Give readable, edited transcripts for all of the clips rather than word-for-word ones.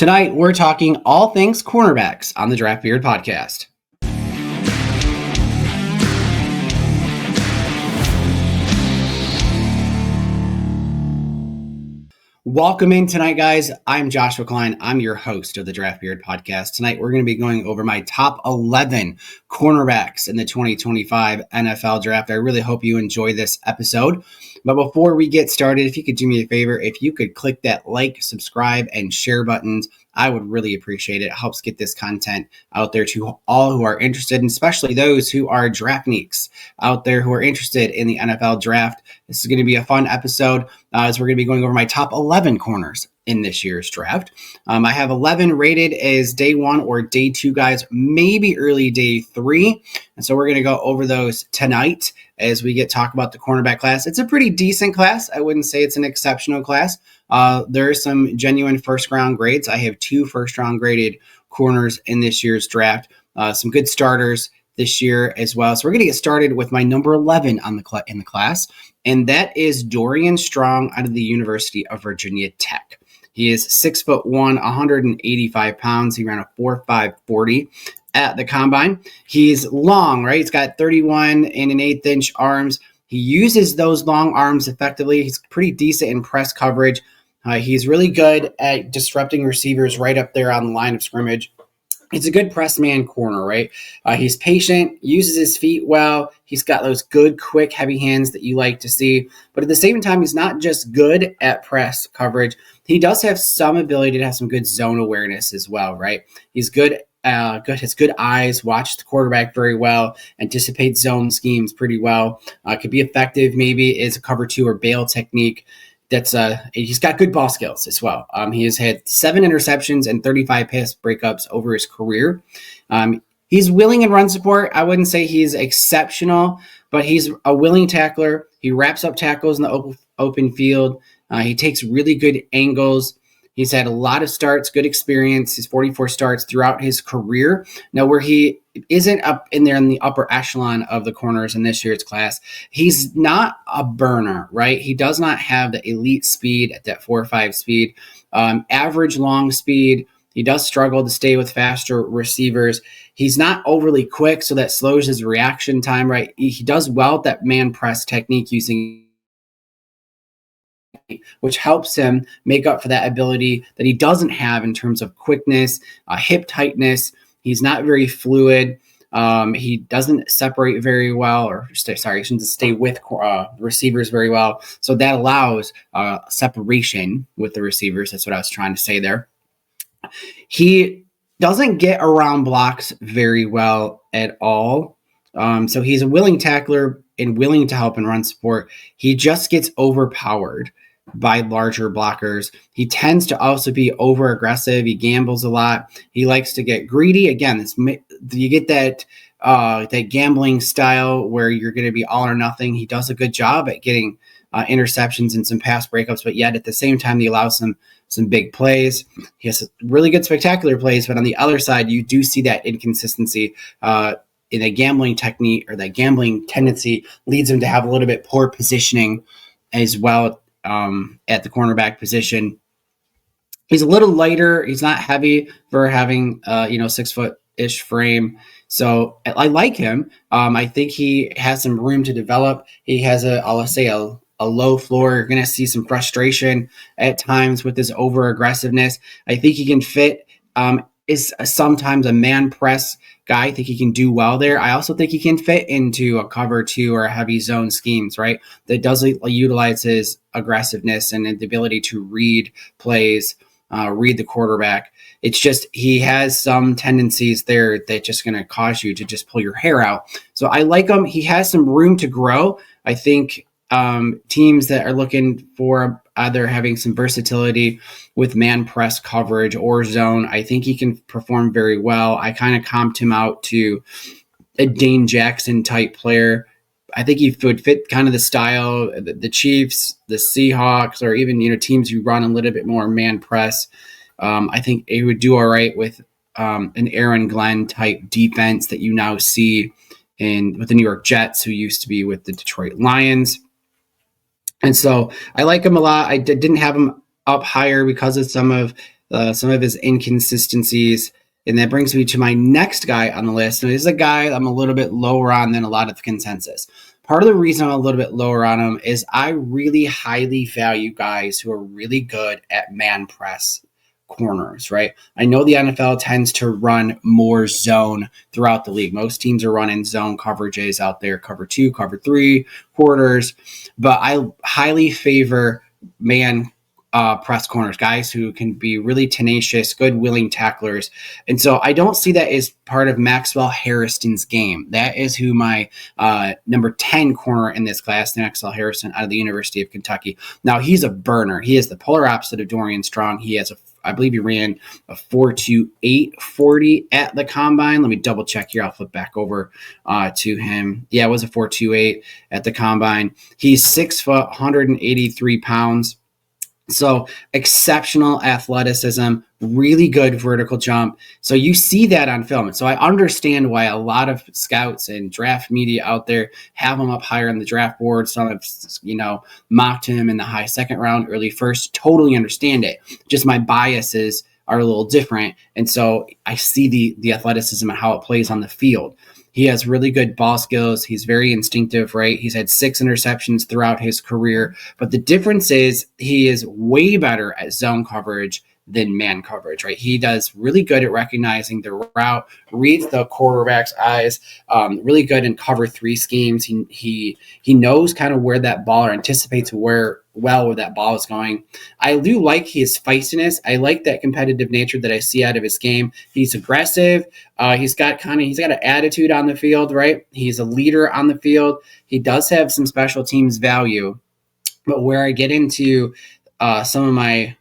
Tonight, we're talking all things cornerbacks on the Draft Beard podcast. Welcome in tonight, guys. I'm Joshua Klein. I'm your host of the Draft Beard podcast. Tonight, we're going to be going over my top 11 cornerbacks in the 2025 NFL Draft. I really hope you enjoy this episode. But before we get started, if you could do me a favor, if you could click that like, subscribe, and share buttons, I would really appreciate it. It helps get this content out there to all who are interested, and especially those who are draftniks out there who are interested in the NFL Draft. This is going to be a fun episode as we're going to be going over my top 11 corners in this year's draft. I have 11 rated as day one or day two guys, maybe early day three. And so we're going to go over those tonight as we talk about the cornerback class. It's a pretty decent class. I wouldn't say it's an exceptional class. There are some genuine first round grades. I have 2 first round graded corners in this year's draft. Some good starters this year as well. So we're going to get started with my number 11 in the class, and that is Dorian Strong out of the University of Virginia Tech. He is 6'1", 185 pounds. He ran a 4.5 40 at the combine. He's long, right? He's got 31 and an 1/8 inch arms. He uses those long arms effectively. He's pretty decent in press coverage. He's really good at disrupting receivers right up there on the line of scrimmage. He's a good press man corner, right? He's patient, uses his feet well. He's got those good, quick, heavy hands that you like to see. But at the same time, he's not just good at press coverage. He does have some ability to have some good zone awareness as well, right? He's has good eyes, watch the quarterback very well, anticipates zone schemes pretty well. Could be effective maybe as a cover 2 or bail technique. He's got good ball skills as well. He has had 7 interceptions and 35 pass breakups over his career. He's willing in run support. I wouldn't say he's exceptional, but he's a willing tackler. He wraps up tackles in the open field. He takes really good angles. He's had a lot of starts, good experience. He's 44 starts throughout his career. Now, where he isn't up in there in the upper echelon of the corners in this year's class, he's not a burner, right? He does not have the elite speed at that 4.5 speed, average long speed. He does struggle to stay with faster receivers. He's not overly quick, so that slows his reaction time, right? He does well at that man press technique using, which helps him make up for that ability that he doesn't have in terms of quickness, hip tightness. He's not very fluid. He doesn't separate very well, he shouldn't stay with receivers very well. So that allows separation with the receivers. That's what I was trying to say there. He doesn't get around blocks very well at all. So he's a willing tackler and willing to help and run support. He just gets overpowered by larger blockers. He tends to also be over aggressive. He gambles a lot. He likes to get greedy. Again, you get that gambling style where you're going to be all or nothing. He does a good job at getting interceptions and some pass breakups, but yet at the same time, he allows some big plays. He has really good spectacular plays, but on the other side, you do see that inconsistency in a gambling technique, or that gambling tendency leads him to have a little bit poor positioning as well at the cornerback position. He's a little lighter. He's not heavy for having 6-foot-ish frame. So I like him. I think he has some room to develop. He has a low floor. You're going to see some frustration at times with his over aggressiveness. I think he can fit, is sometimes a man press guy. I think he can do well there. I also think he can fit into a cover 2 or a heavy zone schemes, right? That does utilize his aggressiveness and the ability to read plays, read the quarterback. It's just he has some tendencies there that just going to cause you to just pull your hair out. So I like him. He has some room to grow. I think teams that are looking for either having some versatility with man press coverage or zone, I think he can perform very well. I kind of comped him out to a Dane Jackson type player. I think he would fit kind of the style, the Chiefs, the Seahawks, or even teams who run a little bit more man press. I think he would do all right with an Aaron Glenn type defense that you now see with the New York Jets, who used to be with the Detroit Lions. And so I like him a lot. I didn't have him up higher because of some of some of his inconsistencies. And that brings me to my next guy on the list. And this is a guy I'm a little bit lower on than a lot of the consensus. Part of the reason I'm a little bit lower on him is I really highly value guys who are really good at man press corners, right? I know the NFL tends to run more zone throughout the league. Most teams are running zone coverages out there, cover 2, cover 3, quarters, but I highly favor man press corners, guys who can be really tenacious, good, willing tacklers. And so I don't see that as part of Maxwell Harrison's game. That is who my number 10 corner in this class, Maxwell Harrison out of the University of Kentucky. Now, he's a burner. He is the polar opposite of Dorian Strong. He has I believe he ran a 4.28 40 at the combine. Let me double check here. I'll flip back over to him. Yeah, it was a 4.28 at the combine. He's 6 foot, 183 pounds. So exceptional athleticism, really good vertical jump. So you see that on film. So I understand why a lot of scouts and draft media out there have him up higher on the draft board. Some have, mocked him in the high second round, early first. Totally understand it. Just my biases are a little different. And so I see the athleticism and how it plays on the field. He has really good ball skills. He's very instinctive, right? He's had 6 interceptions throughout his career. But the difference is he is way better at zone coverage than man coverage, right? He does really good at recognizing the route, reads the quarterback's eyes, really good in cover 3 schemes. He knows kind of where that ball, or anticipates where that ball is going. I do like his feistiness. I like that competitive nature that I see out of his game. He's aggressive. He's got an attitude on the field, right? He's a leader on the field. He does have some special teams value, but where I get into some of my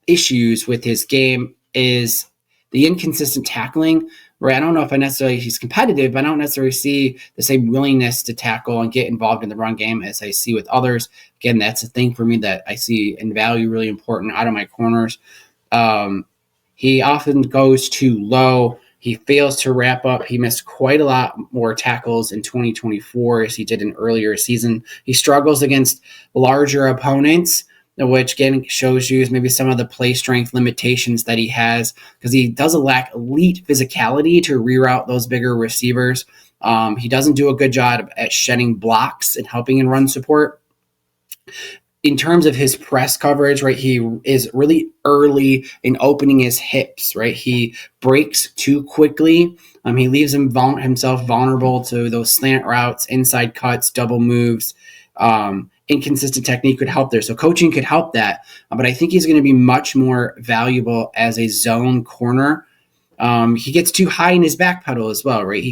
issues with his game is the inconsistent tackling, where I don't know if he's competitive, but I don't necessarily see the same willingness to tackle and get involved in the run game as I see with others. Again, that's a thing for me that I see and value really important out of my corners. He often goes too low. He fails to wrap up. He missed quite a lot more tackles in 2024 as he did in earlier season. He struggles against larger opponents, which again shows you maybe some of the play strength limitations that he has, because he doesn't lack elite physicality to reroute those bigger receivers. He doesn't do a good job at shedding blocks and helping in run support. In terms of his press coverage, right, he is really early in opening his hips, right? He breaks too quickly. He leaves himself vulnerable to those slant routes, inside cuts, double moves. Inconsistent technique could help there. So coaching could help that. But I think he's going to be much more valuable as a zone corner. He gets too high in his back pedal as well, right?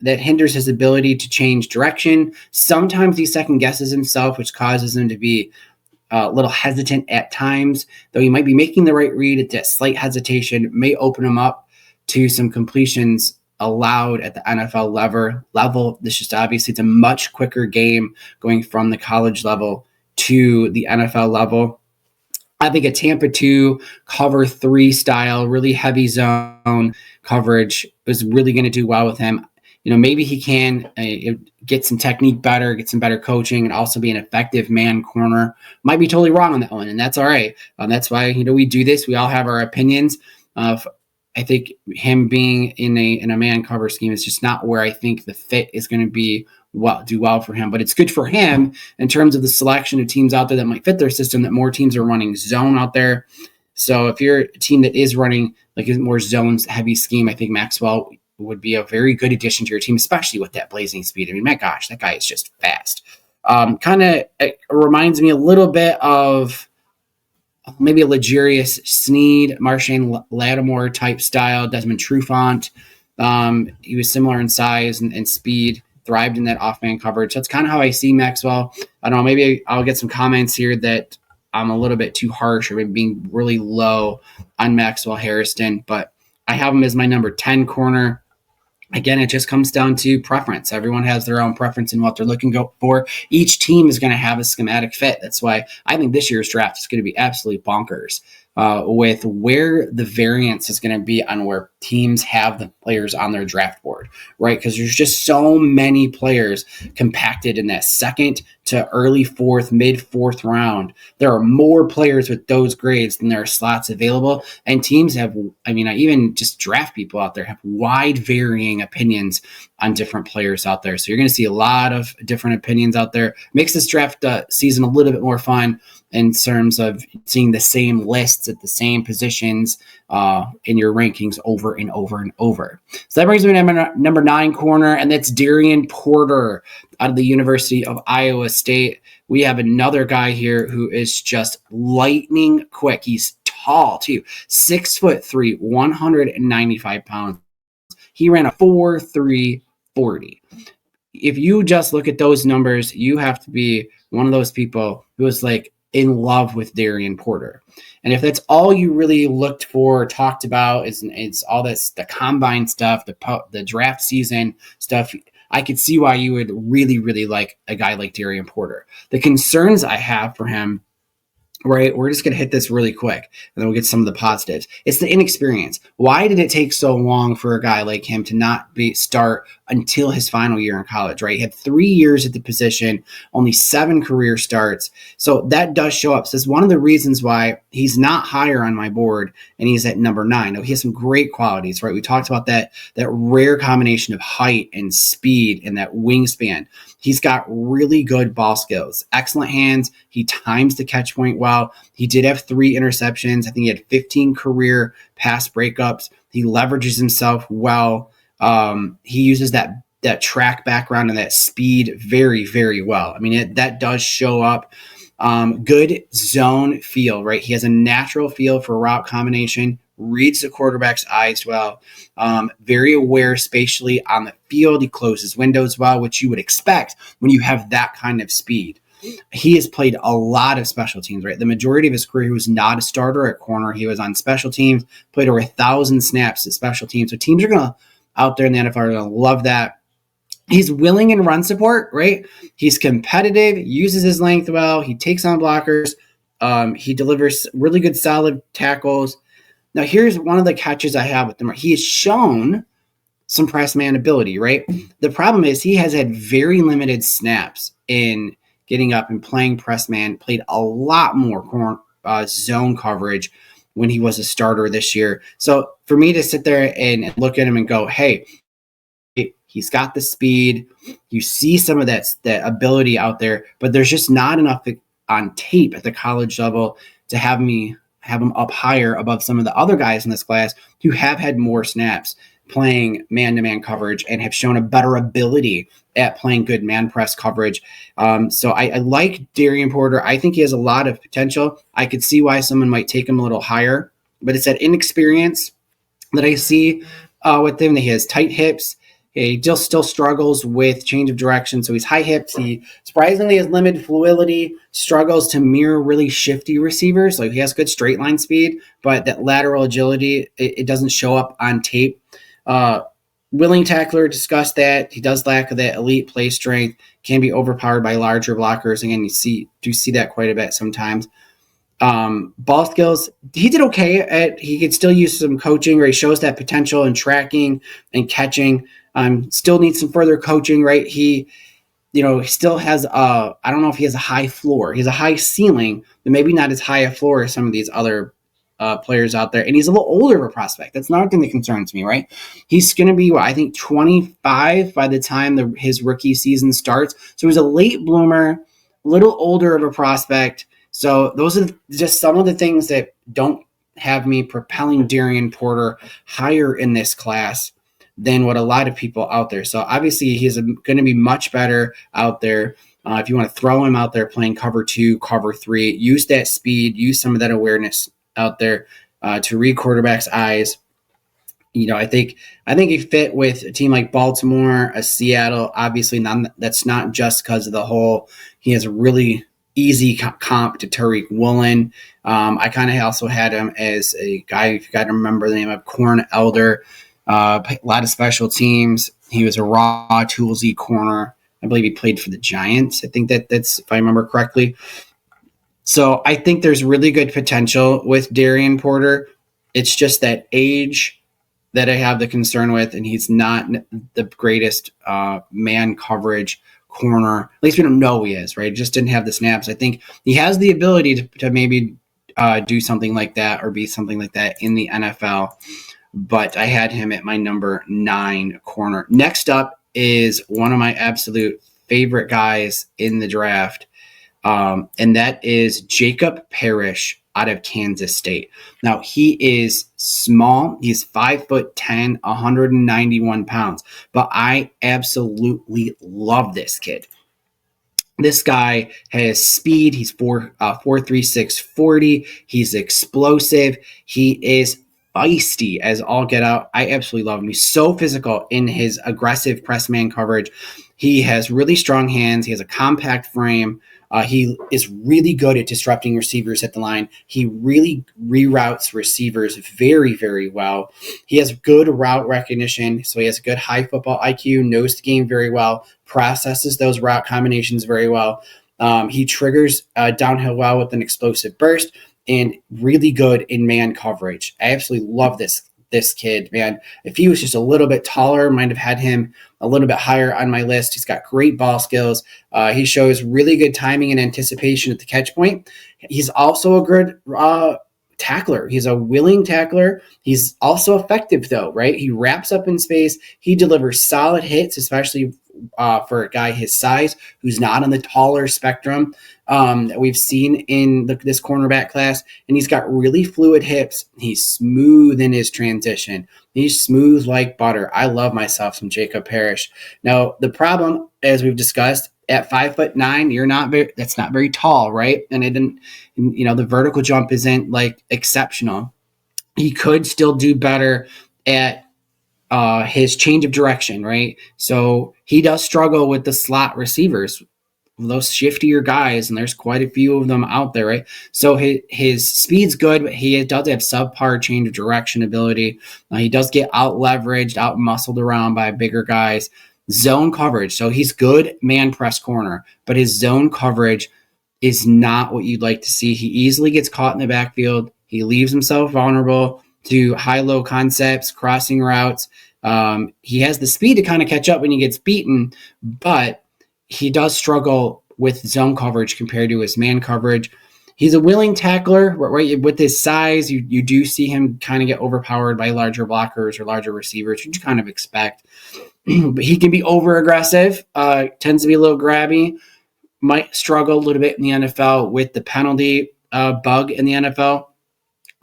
That hinders his ability to change direction. Sometimes he second guesses himself, which causes him to be a little hesitant at times. Though he might be making the right read, that slight hesitation may open him up to some completions allowed at the NFL level. This is obviously, it's a much quicker game going from the college level to the NFL level. I think a Tampa 2 cover 3 style, really heavy zone coverage is really going to do well with him. Maybe he can get some technique better, get some better coaching, and also be an effective man corner. Might be totally wrong on that one, and that's all right. That's why we do this. We all have our opinions. I think him being in a man cover scheme is just not where I think the fit is going to be do well for him. But it's good for him in terms of the selection of teams out there that might fit their system, that more teams are running zone out there. So if you're a team that is running like a more zones heavy scheme, I think Maxwell would be a very good addition to your team, especially with that blazing speed. I mean, my gosh, that guy is just fast. Kind of reminds me a little bit of maybe a Legarius Sneed, Marshawn Lattimore type style, Desmond Trufant. He was similar in size and speed, thrived in that off-man coverage. That's kind of how I see Maxwell. I don't know, maybe I'll get some comments here that I'm a little bit too harsh or maybe being really low on Maxwell Harrison, but I have him as my number 10 corner. Again, it just comes down to preference. Everyone has their own preference in what they're looking for. Each team is going to have a schematic fit. That's why I think this year's draft is going to be absolutely bonkers. with where the variance is going to be on where teams have the players on their draft board, right? Because there's just so many players compacted in that second to early fourth, mid fourth round. There are more players with those grades than there are slots available. And teams have, even just draft people out there have wide varying opinions on different players out there. So you're going to see a lot of different opinions out there. Makes this draft season a little bit more fun in terms of seeing the same lists at the same positions in your rankings over and over and over. So that brings me to number 9 corner, and that's Darian Porter out of the University of Iowa State. We have another guy here who is just lightning quick. He's tall too, 6'3", 195 pounds. He ran a 4.340. If you just look at those numbers, you have to be one of those people who is like in love with Darian Porter. And if that's all you really looked for, talked about, it's all this, the combine stuff, the draft season stuff, I could see why you would really, really like a guy like Darian Porter. The concerns I have for him, right, we're just going to hit this really quick, and then we'll get some of the positives. It's the inexperience. Why did it take so long for a guy like him to not start until his final year in college, right? He had 3 years at the position, only 7 career starts. So that does show up. So it's one of the reasons why he's not higher on my board, and he's at number 9. Now, he has some great qualities, right? We talked about that rare combination of height and speed and that wingspan. He's got really good ball skills, excellent hands. He times the catch point well. He did have 3 interceptions. I think he had 15 career pass breakups. He leverages himself well. He uses that track background and that speed very, very well. I mean, that does show up. Good zone feel, right? He has a natural feel for route combination, reads the quarterback's eyes well, very aware spatially on the field. He closes windows well, which you would expect when you have that kind of speed. He has played a lot of special teams, right? The majority of his career, he was not a starter at corner. He was on special teams, played over 1,000 snaps at special teams. So teams are going to, out there in the NFL, are going to love that. He's willing in run support, right? He's competitive, uses his length well. He takes on blockers. He delivers really good, solid tackles. Now, here's one of the catches I have with him. He has shown some press man ability, right? The problem is he has had very limited snaps in getting up and playing press man, played a lot more zone coverage when he was a starter this year. So for me to sit there and look at him and go, hey, he's got the speed. You see some of that ability out there, but there's just not enough on tape at the college level to have him up higher above some of the other guys in this class who have had more snaps playing man-to-man coverage and have shown a better ability at playing good man press coverage. So I like Darian Porter. I think he has a lot of potential. I could see why someone might take him a little higher, but it's that inexperience that I see with him. That he has tight hips. He still struggles with change of direction. So he's high hips. He surprisingly has limited fluidity, struggles to mirror really shifty receivers. Like he has good straight line speed, but that lateral agility, it doesn't show up on tape. Willing tackler, discussed that. He does lack of that elite play strength, can be overpowered by larger blockers. Again, you do see that quite a bit sometimes. Ball skills, he did okay he could still use some coaching, or he shows that potential in tracking and catching. Still needs some further coaching, right? He still has I don't know if he has a high floor. He has a high ceiling, but maybe not as high a floor as some of these other players out there. And he's a little older of a prospect. That's not thing that concerns me, right? He's going to be, I think, 25 by the time his rookie season starts. So he's a late bloomer, a little older of a prospect. So those are just some of the things that don't have me propelling Darian Porter higher in this class than what a lot of people out there. So obviously he's going to be much better out there. If you want to throw him out there playing cover 2, cover 3, use that speed, use some of that awareness out there to read quarterbacks' eyes. I think he fit with a team like Baltimore, a Seattle. Obviously, that's not just because of the whole. He has a really easy comp to Tariq Woolen. I kind of also had him as a guy. If you got to remember the name of Corn Elder. A lot of special teams. He was a raw, toolsy corner. I believe he played for the Giants. I think that's if I remember correctly. So I think there's really good potential with Darian Porter. It's just that age that I have the concern with, and he's not the greatest man coverage corner. At least we don't know he is, right? He just didn't have the snaps. I think he has the ability to maybe do something like that or be something like that in the NFL. But I had him at my number 9 corner. Next up is one of my absolute favorite guys in the draft, and that is Jacob Parrish out of Kansas State. Now, he is small. He's 5'10", 191 pounds, but I absolutely love this kid. This guy has speed. He's 4.36 40. He's explosive. He is feisty as all get out. I absolutely love him. He's so physical in his aggressive press man coverage. He has really strong hands. He has a compact frame. He is really good at disrupting receivers at the line. He really reroutes receivers very, very well. He has good route recognition, so he has good high football IQ, knows the game very well, processes those route combinations very well. He triggers downhill well with an explosive burst, and really good in man coverage. I absolutely love this kid, man. If he was just a little bit taller, might have had him a little bit higher on my list. He's got great ball skills. He shows really good timing and anticipation at the catch point. He's also a good tackler. He's a willing tackler. He's also effective, though, right? He wraps up in space. He delivers solid hits, especially for a guy his size who's not on the taller spectrum that we've seen in this cornerback class. And he's got really fluid hips. He's smooth in his transition. He's smooth like butter. I love myself some Jacob Parrish. Now, the problem, as we've discussed, at 5'9", that's not very tall, right? And it didn't, the vertical jump isn't like exceptional. He could still do better at his change of direction, right? So he does struggle with the slot receivers, those shiftier guys, and there's quite a few of them out there, right? So his speed's good, but he does have subpar change of direction ability. He does get out leveraged, out muscled around by bigger guys. Zone coverage. So he's good man press corner, but his zone coverage is not what you'd like to see. He easily gets caught in the backfield. He leaves himself vulnerable to high-low concepts, crossing routes. He has the speed to kind of catch up when he gets beaten, but he does struggle with zone coverage compared to his man coverage. He's a willing tackler, right? With his size, you do see him kind of get overpowered by larger blockers or larger receivers, which you kind of expect. But he can be over-aggressive, tends to be a little grabby, might struggle a little bit in the NFL with the penalty bug in the NFL.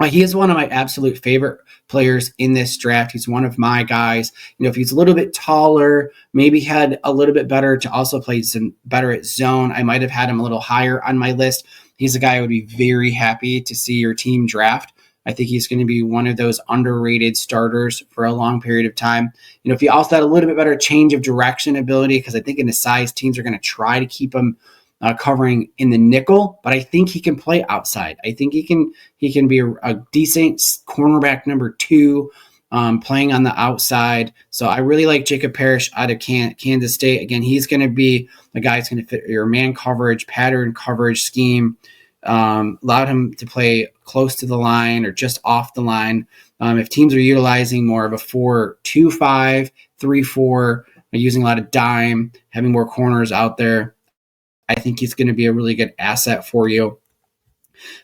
He is one of my absolute favorite players in this draft. He's one of my guys. If he's a little bit taller, maybe had a little bit better to also play some better at zone, I might have had him a little higher on my list. He's a guy I would be very happy to see your team draft. I think he's going to be one of those underrated starters for a long period of time. If he also had a little bit better change of direction ability, because I think in his size, teams are going to try to keep him covering in the nickel, but I think he can play outside. I think he can be a decent cornerback number 2, playing on the outside. So I really like Jacob Parrish out of Kansas State. Again, he's going to be the guy that's going to fit your man coverage, pattern coverage scheme. Allowed him to play close to the line or just off the line. If teams are utilizing more of a 4-2-5, 3-4, using a lot of dime, having more corners out there, I think he's going to be a really good asset for you.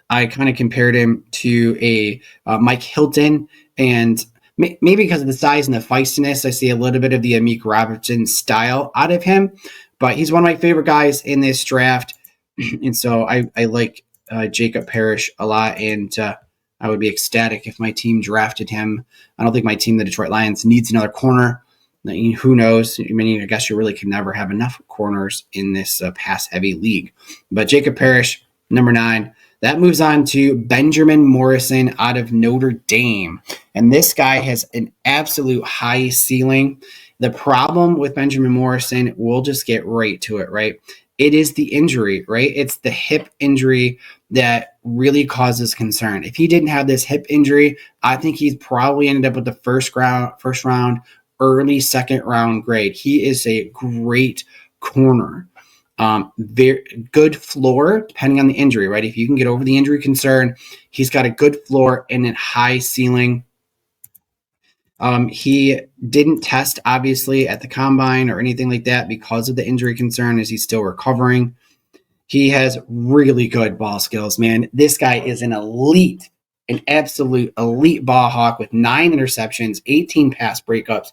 I kind of compared him to a Mike Hilton, and maybe because of the size and the feistiness, I see a little bit of the Amik Robertson style out of him. But he's one of my favorite guys in this draft, and so I like Jacob Parrish a lot, and I would be ecstatic if my team drafted him. I don't think my team, the Detroit Lions, needs another corner. Who knows? I guess you really can never have enough corners in this pass-heavy league. But Jacob Parrish, number 9. That moves on to Benjamin Morrison out of Notre Dame. And this guy has an absolute high ceiling. The problem with Benjamin Morrison, we'll just get right to it, right? It is the injury, right? It's the hip injury that really causes concern. If he didn't have this hip injury, I think he's probably ended up with the first round, early second round grade. He is a great corner. Very good floor, depending on the injury, right? If you can get over the injury concern, he's got a good floor and a high ceiling. He didn't test, obviously, at the combine or anything like that because of the injury concern, as he's still recovering. He has really good ball skills, man. This guy is an absolute elite ball hawk with 9 interceptions, 18 pass breakups.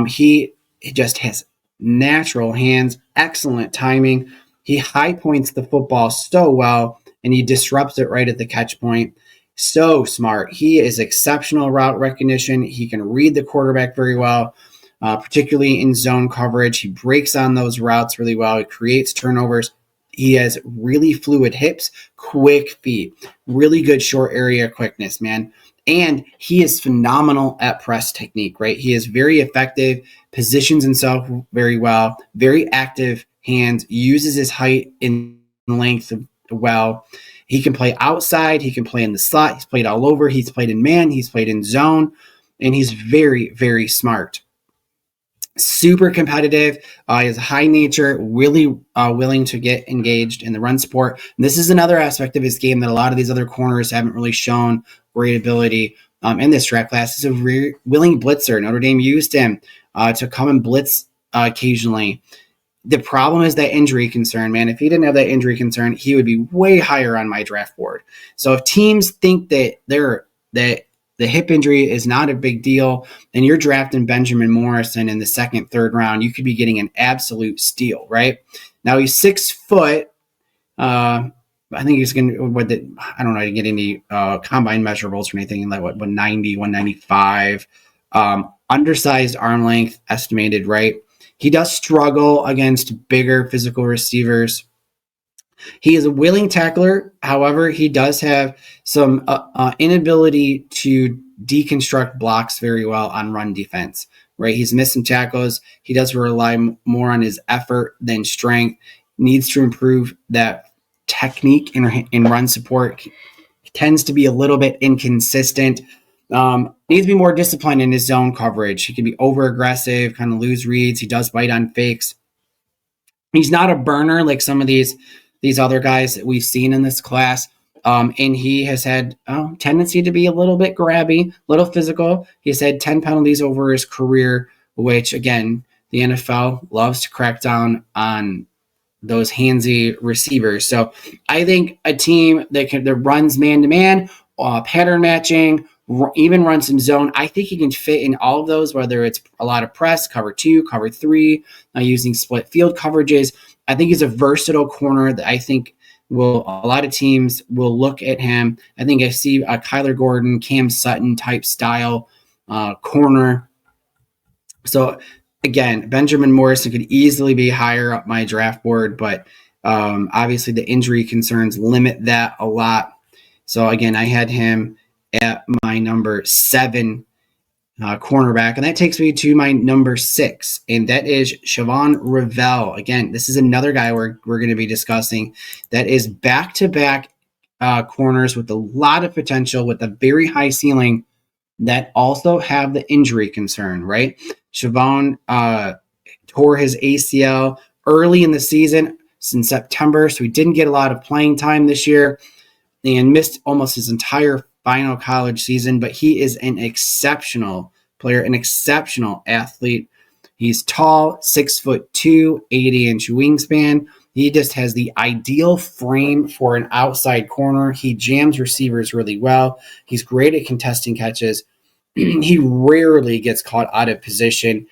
He just has natural hands, excellent timing. He high points the football so well, and he disrupts it right at the catch point. So smart. He is exceptional route recognition. He can read the quarterback very well, particularly in zone coverage. He breaks on those routes really well. He creates turnovers. He has really fluid hips, quick feet, really good short area quickness, man. And he is phenomenal at press technique, right? He is very effective, positions himself very well, very active hands, uses his height and length well. He can play outside. He can play in the slot. He's played all over. He's played in man. He's played in zone. And he's very, very smart. Super competitive. He has a high nature, really willing to get engaged in the run support. And this is another aspect of his game that a lot of these other corners haven't really shown great ability in this draft class. He's a willing blitzer. Notre Dame used him to come and blitz occasionally. The problem is that injury concern, man. If he didn't have that injury concern, he would be way higher on my draft board. So if teams think that the hip injury is not a big deal, and you're drafting Benjamin Morrison in the second, third round, you could be getting an absolute steal, right? Now he's 6 foot. I think he's going to, I don't know, to get any combine measurables or anything, like 190, 195. Undersized arm length estimated, right? He does struggle against bigger physical receivers. He is a willing tackler. However, he does have some inability to deconstruct blocks very well on run defense, right? He's missed some tackles. He does rely more on his effort than strength. Needs to improve that technique in run support. He tends to be a little bit inconsistent. Needs to be more disciplined in his zone coverage. He can be over aggressive, kind of lose reads. He does bite on fakes. He's not a burner like some of these other guys that we've seen in this class. And he has had tendency to be a little bit grabby, a little physical. He's had 10 penalties over his career, which, again, the NFL loves to crack down on those handsy receivers. So I think a team that runs man-to-man, pattern matching, even run some zone, I think he can fit in all of those, whether it's a lot of press, cover 2, cover 3, using split field coverages. I think he's a versatile corner that I think a lot of teams will look at him. I think I see a Kyler Gordon, Cam Sutton type style corner. So again, Benjamin Morrison could easily be higher up my draft board, but obviously the injury concerns limit that a lot. So again, I had him at my number 7 cornerback, and that takes me to my number 6, and that is Siobhan Revelle. Again, this is another guy we're going to be discussing that is back-to-back corners with a lot of potential, with a very high ceiling, that also have the injury concern, right? Siobhan tore his ACL early in the season, in September, so he didn't get a lot of playing time this year and missed almost his entire final college season, but he is an exceptional player, an exceptional athlete. He's tall, 6'2", 80-inch wingspan. He just has the ideal frame for an outside corner. He jams receivers really well. He's great at contesting catches. He rarely gets caught out of position.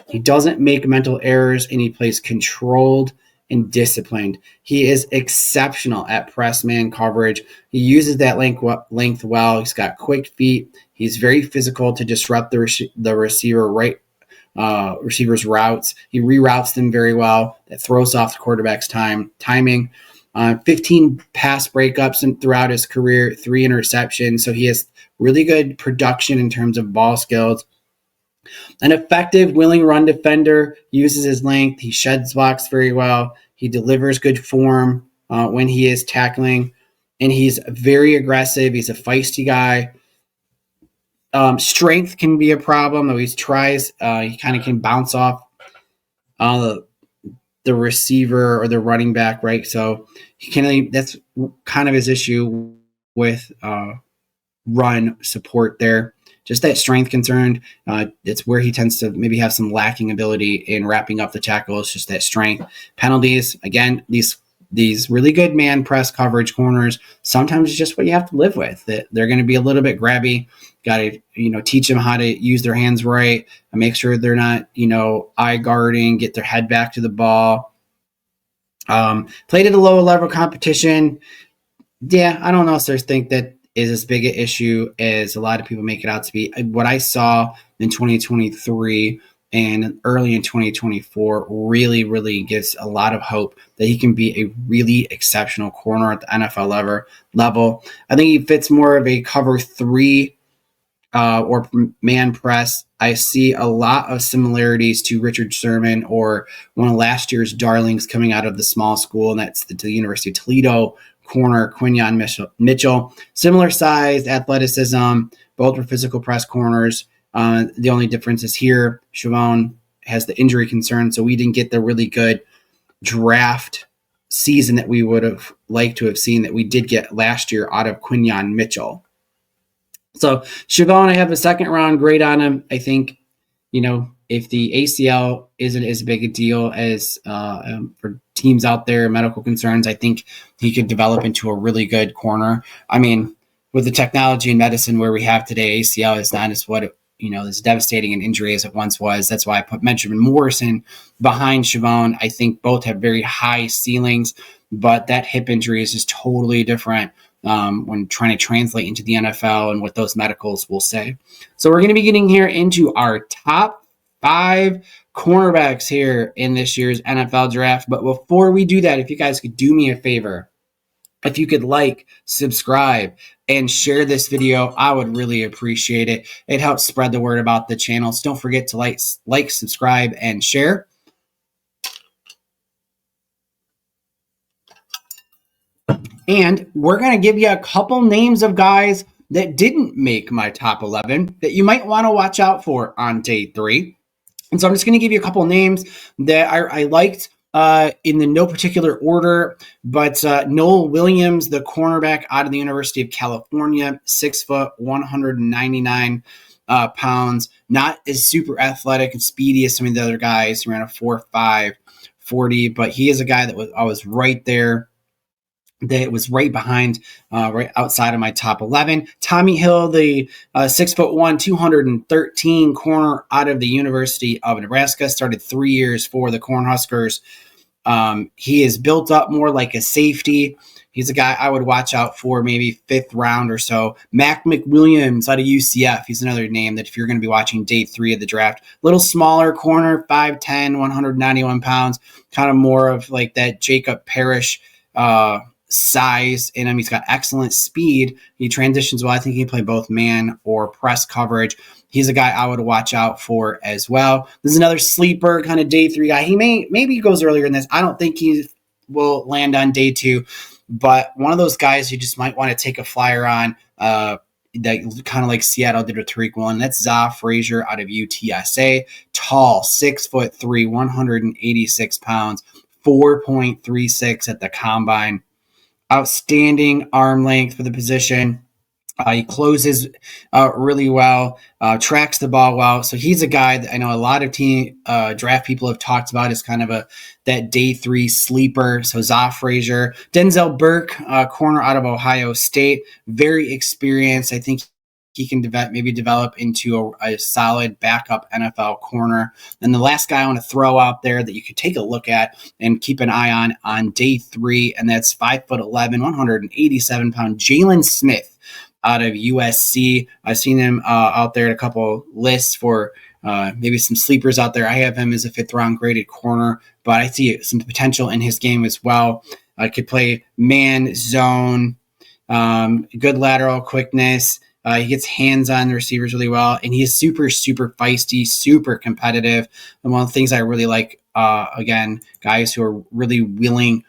He doesn't make mental errors, and he plays controlled and disciplined. He is exceptional at press man coverage. He uses that length well. He's got quick feet. He's very physical to disrupt the receiver's routes. He reroutes them very well. That throws off the quarterback's timing. 15 pass breakups throughout his career, 3 interceptions. So he has really good production in terms of ball skills. An effective, willing run defender, uses his length. He sheds blocks very well. He delivers good form when he is tackling, and he's very aggressive. He's a feisty guy. Strength can be a problem, though he tries. He kind of can bounce off the receiver or the running back, right? So that's kind of his issue with run support there. Just that strength concern. It's where he tends to maybe have some lacking ability in wrapping up the tackles. Just that strength. Penalties, again, these really good man press coverage corners. Sometimes it's just what you have to live with. That they're going to be a little bit grabby. Got to teach them how to use their hands right and make sure they're not eye guarding. Get their head back to the ball. Played at a lower level competition. Yeah, I don't know if there's think that is as big an issue as a lot of people make it out to be. What I saw in 2023 and early in 2024 really, really gives a lot of hope that he can be a really exceptional corner at the NFL level. I think he fits more of a cover 3 or man press. I see a lot of similarities to Richard Sherman or one of last year's darlings coming out of the small school, and that's the University of Toledo corner, Quinyon Mitchell. Similar size, athleticism, both were physical press corners. The only difference is here, Chavon has the injury concern, so we didn't get the really good draft season that we would have liked to have seen that we did get last year out of Quinyon Mitchell. So Chavon, I have a second round grade on him. I think, if the ACL isn't as big a deal as for teams out there, medical concerns, I think he could develop into a really good corner. I mean, with the technology in medicine where we have today, ACL is not as as devastating an injury as it once was. That's why I put Benjamin Morrison behind Chavon. I think both have very high ceilings, but that hip injury is just totally different when trying to translate into the NFL and what those medicals will say. So we're going to be getting here into our top 5 cornerbacks here in this year's NFL draft. But before we do that, if you guys could do me a favor, if you could like, subscribe, and share this video, I would really appreciate it. It helps spread the word about the channel. So don't forget to like, subscribe, and share. And we're going to give you a couple names of guys that didn't make my top 11 that you might want to watch out for on day 3. And so I'm just going to give you a couple names that I liked in the no particular order, but Noel Williams, the cornerback out of the University of California, 6 foot, 199 pounds, not as super athletic and speedy as some of the other guys. He ran a 4.5 40, but he is a guy that I was right there. That was right behind, right outside of my top 11. Tommy Hill, the 6'1", 213 corner out of the University of Nebraska, started 3 years for the Cornhuskers. He is built up more like a safety. He's a guy I would watch out for, maybe 5th round or so. Mac McWilliams out of UCF. He's another name that if you're going to be watching day 3 of the draft. Little smaller corner, 5'10", 191 pounds. Kind of more of like that Jacob Parrish size in him. He's got excellent speed. He transitions well. I think he can play both man or press coverage. He's a guy I would watch out for as well. This is another sleeper kind of day 3 guy. He maybe goes earlier in this. I don't think he will land on day 2, but one of those guys you just might want to take a flyer on, that kind of like Seattle did with Tariq Woolen. That's Za Frazier out of UTSA. Tall, 6'3", 186 pounds, 4.36 at the combine. Outstanding arm length for the position. He closes really well, tracks the ball well. So he's a guy that I know a lot of team draft people have talked about as kind of that day 3 sleeper. So Za Frazier, Denzel Burke, corner out of Ohio State, very experienced. I think he can develop into a solid backup NFL corner. And the last guy I want to throw out there that you could take a look at and keep an eye on day 3, and that's 5'11", 187 pound Jalen Smith out of USC. I've seen him out there at a couple lists for maybe some sleepers out there. I have him as a 5th round graded corner, but I see some potential in his game as well. Could play man, zone, good lateral quickness. He gets hands on the receivers really well, and he is super, super feisty, super competitive. And one of the things I really like, again, guys who are really willing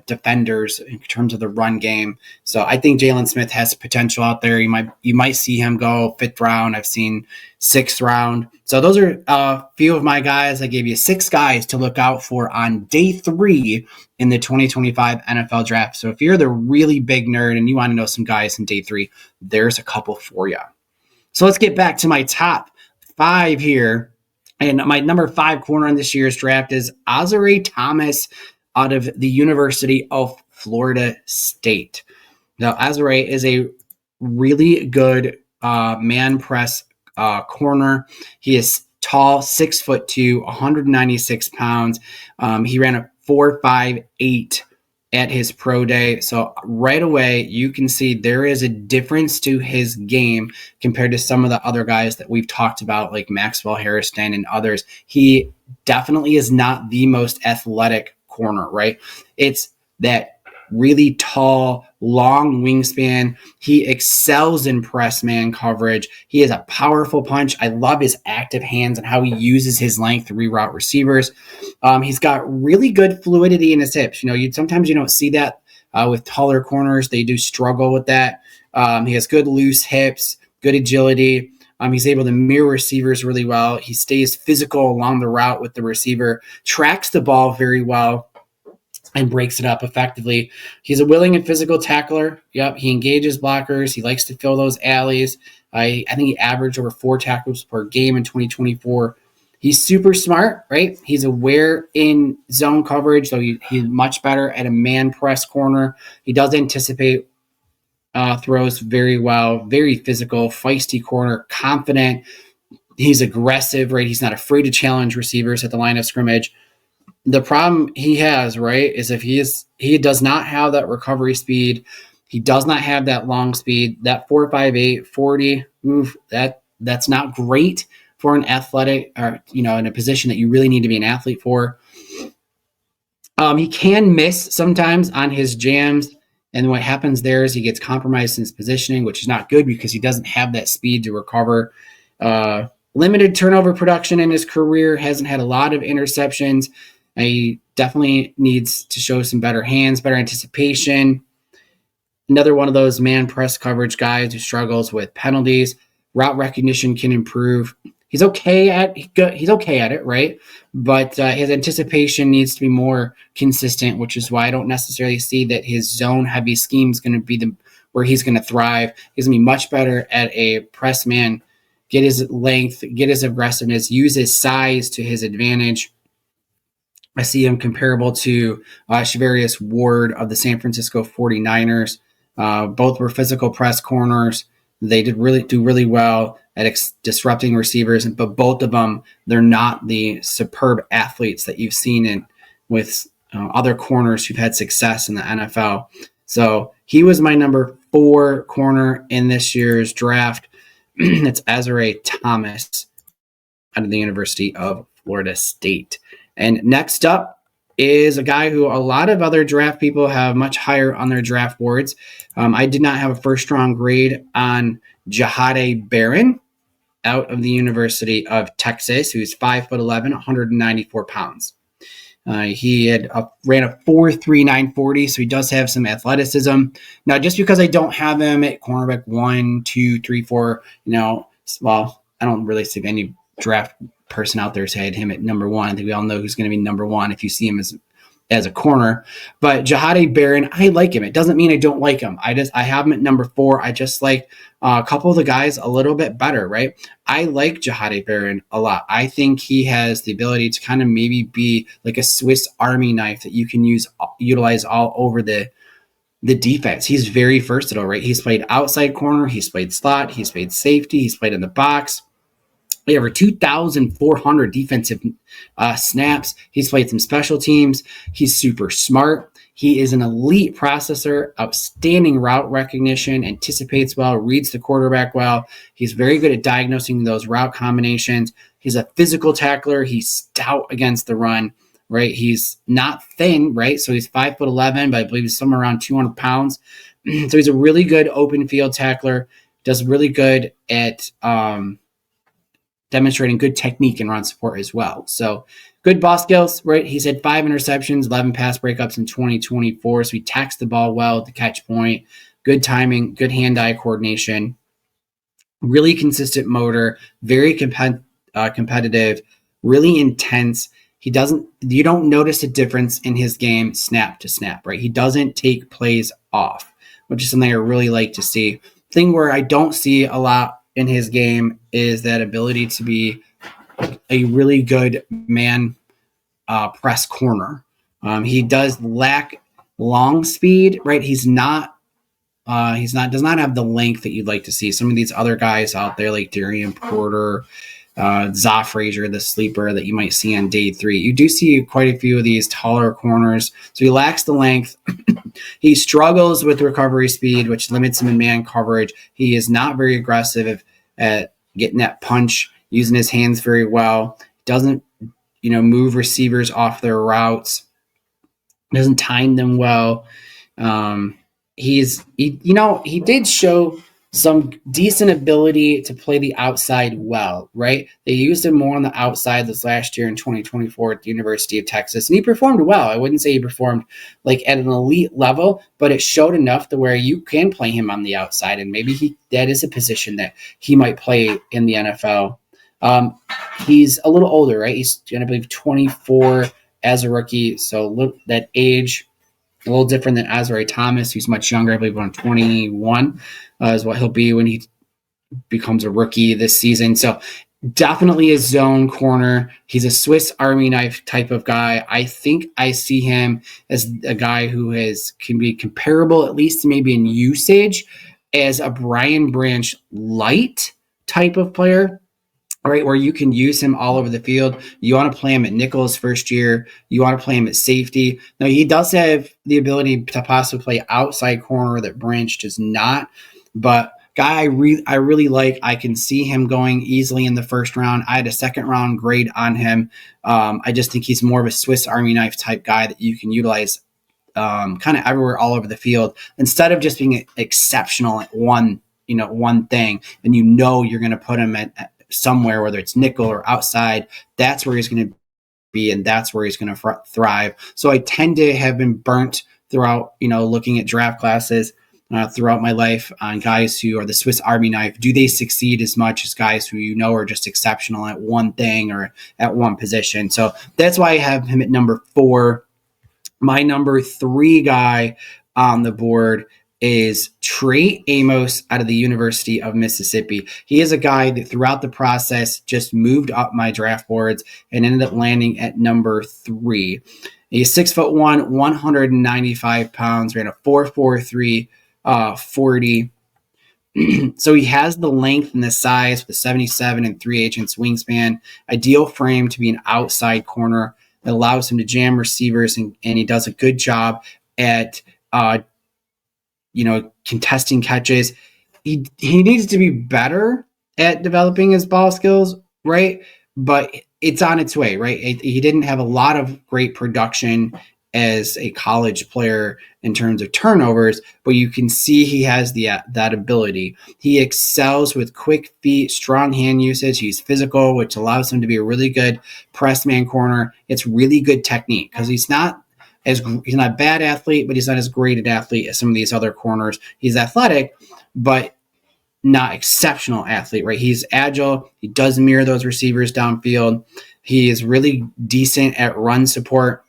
defenders in terms of the run game. So I think Jalen Smith has potential out there. You might see him go 5th round. I've seen 6th round. So those are a few of my guys. I gave you 6 guys to look out for on day 3 in the 2025 NFL draft. So if you're the really big nerd and you want to know some guys in day 3, there's a couple for you. So let's get back to my top 5 here. And my number 5 corner in this year's draft is Azare Thomas out of the University of Florida State. Now, Azare is a really good man press corner. He is tall, 6'2", 196 pounds. He ran a 4.58 at his pro day. So right away, you can see there is a difference to his game compared to some of the other guys that we've talked about, like Maxwell Harrison and others. He definitely is not the most athletic corner, right? It's that really tall, long wingspan. He excels in press man coverage. He has a powerful punch. I love his active hands and how he uses his length to reroute receivers. He's got really good fluidity in his hips. Sometimes you don't see that with taller corners. They do struggle with that. He has good loose hips, good agility. He's able to mirror receivers really well. He stays physical along the route with the receiver, tracks the ball very well, and breaks it up effectively. He's a willing and physical tackler. Yep, he engages blockers. He likes to fill those alleys. I think he averaged over 4 tackles per game in 2024. He's super smart, right? He's aware in zone coverage, so he's much better at a man press corner. He does anticipate throws very well, very physical, feisty corner, confident. He's aggressive, right? He's not afraid to challenge receivers at the line of scrimmage. The problem he has, right, is if he does not have that recovery speed, he does not have that long speed, that 4.58, 40, that's not great for an athletic or, in a position that you really need to be an athlete for. He can miss sometimes on his jams, and what happens there is he gets compromised in his positioning, which is not good because he doesn't have that speed to recover. Limited turnover production in his career, hasn't had a lot of interceptions. He definitely needs to show some better hands, better anticipation. Another one of those man press coverage guys who struggles with penalties. Route recognition can improve. He's okay at it, right? But his anticipation needs to be more consistent, which is why I don't necessarily see that his zone heavy scheme is going to be where he's going to thrive. He's going to be much better at a press man, get his length, get his aggressiveness, use his size to his advantage. I see him comparable to Shavarius Ward of the San Francisco 49ers. Both were physical press corners. They do really well at disrupting receivers, but both of them, they're not the superb athletes that you've seen with other corners who've had success in the NFL. So he was my number 4 corner in this year's draft. It's Azare Thomas out of the University of Florida State. And next up is a guy who a lot of other draft people have much higher on their draft boards. I did not have a first-round grade on Jahade Barron out of the University of Texas, who's 5'11", 194 pounds. He ran a 4.39 40, so he does have some athleticism. Now, just because I don't have him at cornerback 1, 2, 3, 4, well, I don't really see any draft person out there has had him at number 1. I think we all know who's going to be number 1 if you see him as a corner. But Jahade Barron, I like him. It doesn't mean I don't like him. I have him at number 4. I just like a couple of the guys a little bit better, right? I like Jahade Barron a lot. I think he has the ability to kind of maybe be like a Swiss Army knife that you can utilize all over the defense. He's very versatile, right? He's played outside corner. He's played slot. He's played safety. He's played in the box. Over 2,400 defensive snaps. He's played some special teams. He's super smart. He is an elite processor, outstanding route recognition, anticipates well, reads the quarterback well. He's very good at diagnosing those route combinations. He's a physical tackler. He's stout against the run, right? He's not thin, right? So he's 5'11", but I believe he's somewhere around 200 pounds. So he's a really good open field tackler. Does really good at demonstrating good technique and run support as well. So good ball skills, right? He's had 5 interceptions, 11 pass breakups in 2024. So he tacks the ball well at the catch point. Good timing, good hand-eye coordination, really consistent motor, very competitive, really intense. You don't notice a difference in his game snap to snap, right? He doesn't take plays off, which is something I really like to see. Thing where I don't see a lot in his game is that ability to be a really good man press corner. He does lack long speed, right? Does not have the length that you'd like to see. Some of these other guys out there, like Darian Porter, Za Frazier, the sleeper that you might see on day 3. You do see quite a few of these taller corners. So he lacks the length. He struggles with recovery speed, which limits him in man coverage. He is not very aggressive at getting that punch, using his hands very well. Doesn't, move receivers off their routes. Doesn't time them well. He did show some decent ability to play the outside well, right? They used him more on the outside this last year in 2024 at the University of Texas, and he performed well. I wouldn't say he performed like at an elite level, but it showed enough to where you can play him on the outside, and maybe that is a position that he might play in the NFL. He's a little older, right? He's going to be 24 as a rookie, so look, that age a little different than Azariah Thomas, who's much younger. I believe around 21 is what he'll be when he becomes a rookie this season. So definitely a zone corner. He's a Swiss Army knife type of guy. I think I see him as a guy who can be comparable, at least maybe in usage, as a Brian Branch light type of player. Right, where you can use him all over the field. You want to play him at nickel his first year. You want to play him at safety. Now, he does have the ability to possibly play outside corner that Branch does not. But guy I really like. I can see him going easily in the first round. I had a second round grade on him. I just think he's more of a Swiss Army knife type guy that you can utilize kind of everywhere, all over the field, instead of just being exceptional at one thing, and you're going to put him at somewhere, whether it's nickel or outside. That's where he's going to be, and that's where he's going to thrive. So I tend to have been burnt throughout, looking at draft classes throughout my life on guys who are the Swiss Army knife. Do they succeed as much as guys who are just exceptional at one thing or at one position? So that's why I have him at number 4. My number 3 guy on the board is Trey Amos out of the University of Mississippi. He is a guy that throughout the process just moved up my draft boards and ended up landing at number 3. He's 6'1", 195 pounds, ran a 4.43 40. So he has the length and the size with a 77 and 3/8 inch wingspan, ideal frame to be an outside corner that allows him to jam receivers, and he does a good job at contesting catches. He needs to be better at developing his ball skills, right? But it's on its way, right? He didn't have a lot of great production as a college player in terms of turnovers, but you can see he has that ability. He excels with quick feet, strong hand usage. He's physical, which allows him to be a really good press man corner. It's really good technique because he's not a bad athlete, but he's not as great an athlete as some of these other corners. He's athletic, but not exceptional athlete, right? He's agile. He does mirror those receivers downfield. He is really decent at run support.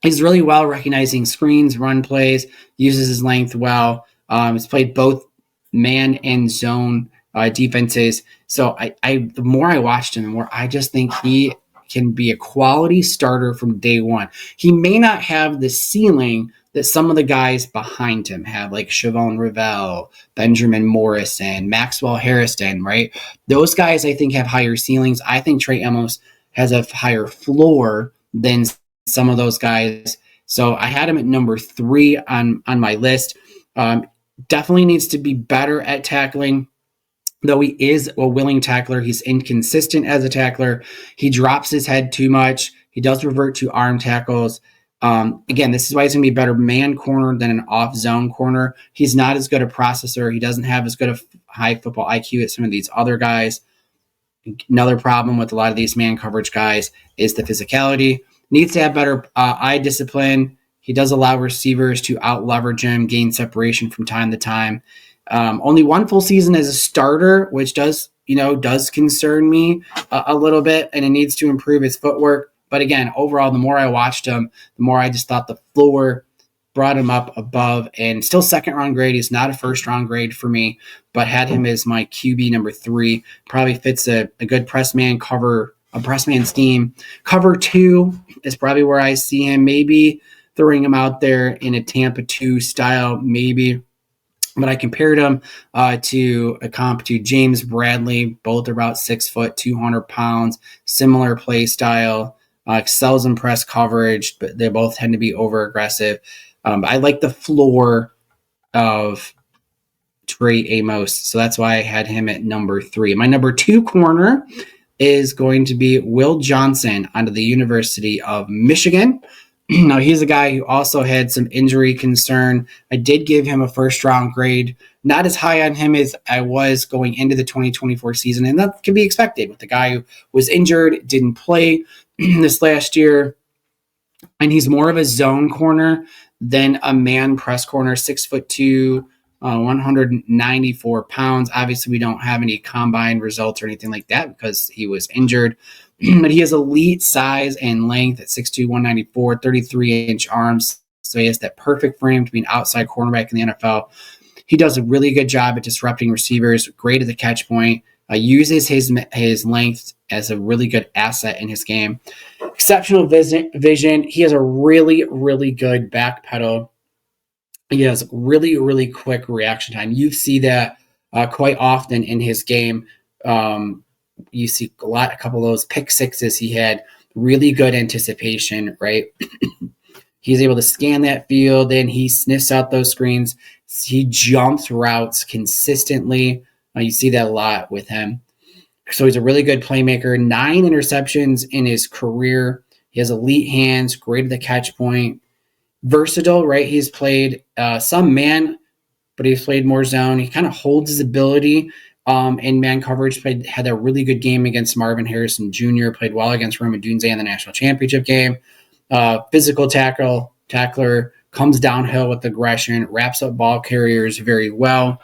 He's really well recognizing screens, run plays, uses his length well. He's played both man and zone defenses. So the more I watched him, the more I just think he can be a quality starter from day one. He may not have the ceiling that some of the guys behind him have, like Shavon Revel, Benjamin Morrison, Maxwell Harrison, right? Those guys, I think, have higher ceilings. I think Trey Amos has a higher floor than some of those guys. So I had him at number 3 on my list. Definitely needs to be better at tackling. Though he is a willing tackler, he's inconsistent as a tackler. He drops his head too much. He does revert to arm tackles. Again, this is why he's going to be a better man corner than an off-zone corner. He's not as good a processor. He doesn't have as good a high football IQ as some of these other guys. Another problem with a lot of these man coverage guys is the physicality. Needs to have better eye discipline. He does allow receivers to out leverage him, gain separation from time to time. Only one full season as a starter, which does concern me a little bit, and it needs to improve his footwork. But again, overall, the more I watched him, the more I just thought the floor brought him up above, and still second round grade. He's not a first round grade for me, but had him as my QB number 3. Probably fits a good press man cover, a press man scheme. Cover 2 is probably where I see him, maybe throwing him out there in a Tampa 2 style, maybe. But I compared him to a comp to James Bradley. Both are about 6 foot, 200 pounds, similar play style, excels in press coverage, but they both tend to be over aggressive. I like the floor of Trey Amos, so that's why I had him at number 3. My number 2 corner is going to be Will Johnson out of the University of Michigan. Now, he's a guy who also had some injury concern. I did give him a first-round grade. Not as high on him as I was going into the 2024 season, and that can be expected with the guy who was injured, didn't play this last year, and he's more of a zone corner than a man press corner, 6'2", 194 pounds. Obviously, we don't have any combine results or anything like that because he was injured. But he has elite size and length at 6'2", 194, 33-inch arms. So he has that perfect frame to be an outside cornerback in the NFL. He does a really good job at disrupting receivers, great at the catch point, uses his length as a really good asset in his game. Exceptional vision. He has a really, really good back pedal. He has really, really quick reaction time. You see that quite often in his game. You see a couple of those pick sixes he had, really good anticipation, right? He's able to scan that field, and he sniffs out those screens. He jumps routes consistently. You see that a lot with him. So he's a really good playmaker. 9 interceptions in his career. He has elite hands, great at the catch point. Versatile, right? He's played some man, but he's played more zone. He kind of holds his ability in man coverage. Had a really good game against Marvin Harrison Jr., played well against Rome Odunze in the national championship game. Physical tackler, comes downhill with aggression, wraps up ball carriers very well.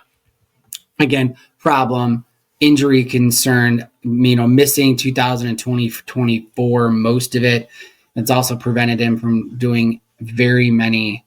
Again, problem, injury concern, missing 2024, most of it. It's also prevented him from doing very many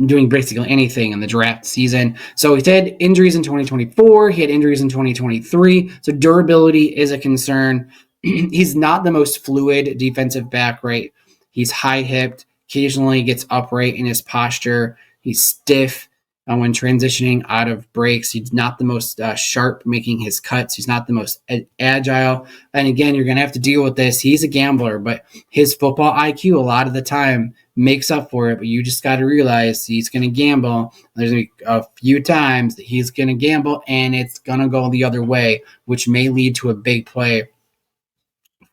doing basically anything in the draft season. So he's had injuries in 2024. He had injuries in 2023. So durability is a concern. He's not the most fluid defensive back, right? He's high-hipped, occasionally gets upright in his posture. He's stiff when transitioning out of breaks. He's not the most sharp making his cuts. He's not the most agile. And again, you're going to have to deal with this. He's a gambler, but his football IQ a lot of the time makes up for it. But you just got to realize he's going to gamble. There's going to be a few times that he's going to gamble, and it's going to go the other way, which may lead to a big play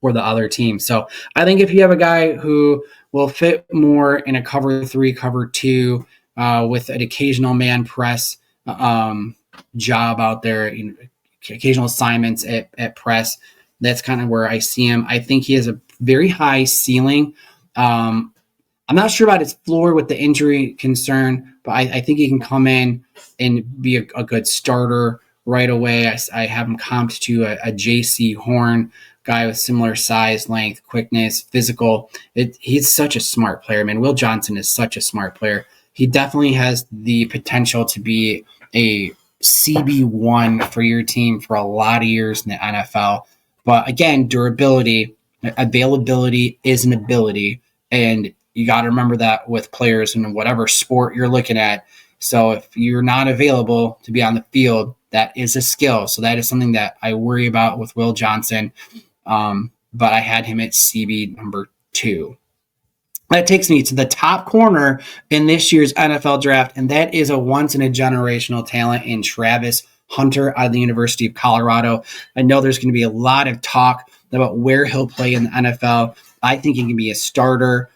for the other team. So I think if you have a guy who will fit more in a cover 3, cover 2, with an occasional man press job out there, occasional assignments at press, that's kind of where I see him. I think he has a very high ceiling. I'm not sure about his floor with the injury concern, but I think he can come in and be a good starter right away. I have him comped to a J.C. Horn, guy with similar size, length, quickness, physical. He's such a smart player, man. Will Johnson is such a smart player. He definitely has the potential to be a CB1 for your team for a lot of years in the NFL. But again, durability, availability is an ability. And you got to remember that with players in whatever sport you're looking at. So if you're not available to be on the field, that is a skill. So that is something that I worry about with Will Johnson. But I had him at CB number 2. That takes me to the top corner in this year's NFL draft, and that is a once-in-a-generational talent in Travis Hunter out of the University of Colorado. I know there's going to be a lot of talk about where he'll play in the NFL. I think he can be a starter.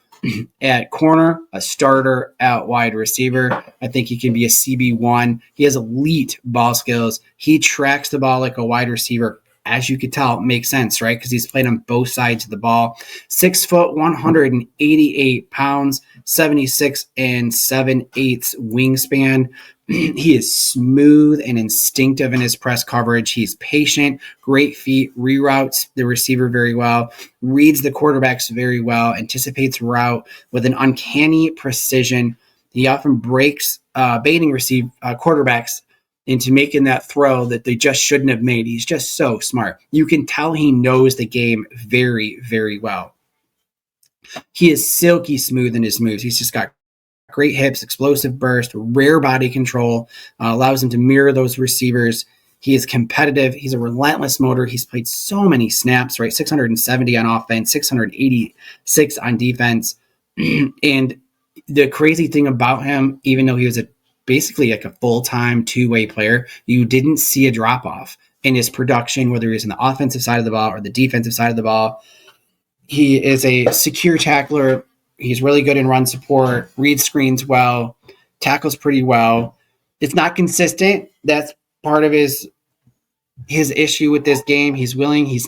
at corner, a starter at wide receiver. I think he can be a CB1. He has elite ball skills. He tracks the ball like a wide receiver. As you could tell, it makes sense, right? Because he's played on both sides of the ball. 6 foot, 188 pounds, 76 and 7/8 wingspan. He is smooth and instinctive in his press coverage. He's patient, great feet, reroutes the receiver very well, reads the quarterbacks very well, anticipates route with an uncanny precision. He often breaks baiting quarterbacks into making that throw that they just shouldn't have made. He's just so smart. You can tell he knows the game very, very well. He is silky smooth in his moves. He's just got great hips, explosive burst, rare body control, allows him to mirror those receivers. He is competitive. He's a relentless motor. He's played so many snaps, right? 670 on offense, 686 on defense. And the crazy thing about him, even though he was basically like a full-time two-way player, you didn't see a drop-off in his production, whether he was on the offensive side of the ball or the defensive side of the ball. He is a secure tackler. He's really good in run support, reads screens well, tackles pretty well. It's not consistent. That's part of his issue with this game. He's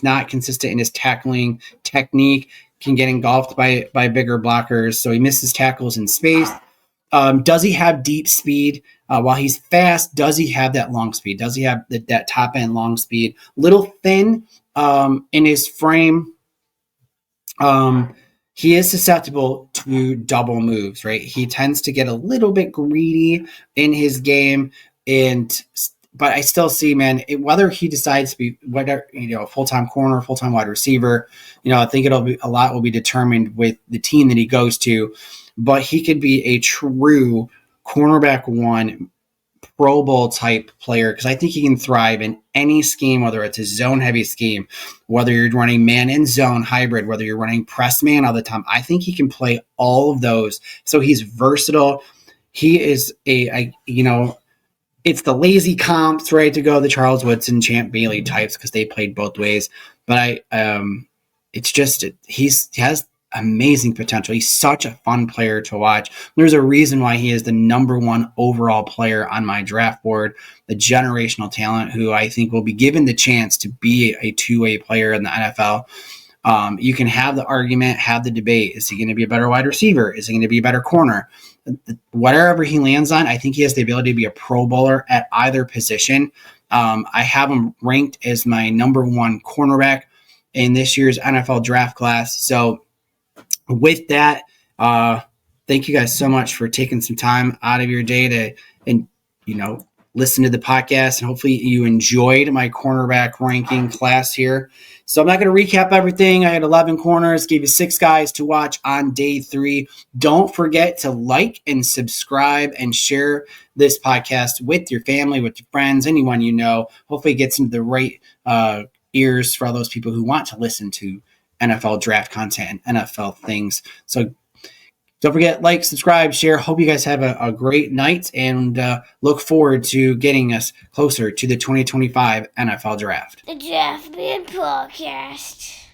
not consistent in his tackling technique, can get engulfed by bigger blockers, so he misses tackles in space. Does he have deep speed? While he's fast, does he have that long speed? Does he have that top end long speed? Little thin in his frame. He is susceptible to double moves, right? He tends to get a little bit greedy in his game, but I still see, man, whether he decides to be full-time corner, full-time wide receiver, I think a lot will be determined with the team that he goes to. But he could be a true cornerback one, Pro Bowl type player, because I think he can thrive in any scheme, whether it's a zone heavy scheme, whether you're running man and zone hybrid, whether you're running press man all the time. I think he can play all of those. So he's versatile. He is it's the lazy comps, right, to go the Charles Woodson, Champ Bailey types because they played both ways. But he has amazing potential. He's such a fun player to watch. There's a reason why he is the number one overall player on my draft board, the generational talent who I think will be given the chance to be a two-way player in the NFL. You can have the argument, have the debate. Is he going to be a better wide receiver? Is he going to be a better corner? Whatever he lands on, I think he has the ability to be a Pro Bowler at either position. I have him ranked as my number one cornerback in this year's NFL draft class. So with that, thank you guys so much for taking some time out of your day to listen to the podcast, and hopefully you enjoyed my cornerback ranking class here. So I'm not going to recap everything. I had 11 corners, gave you 6 guys to watch on day 3. Don't forget to like and subscribe and share this podcast with your family, with your friends, anyone you know. Hopefully it gets into the right ears for all those people who want to listen to NFL draft content and NFL things. So don't forget, like, subscribe, share. Hope you guys have a great night, and look forward to getting us closer to the 2025 NFL Draft. The Draft Beard Podcast.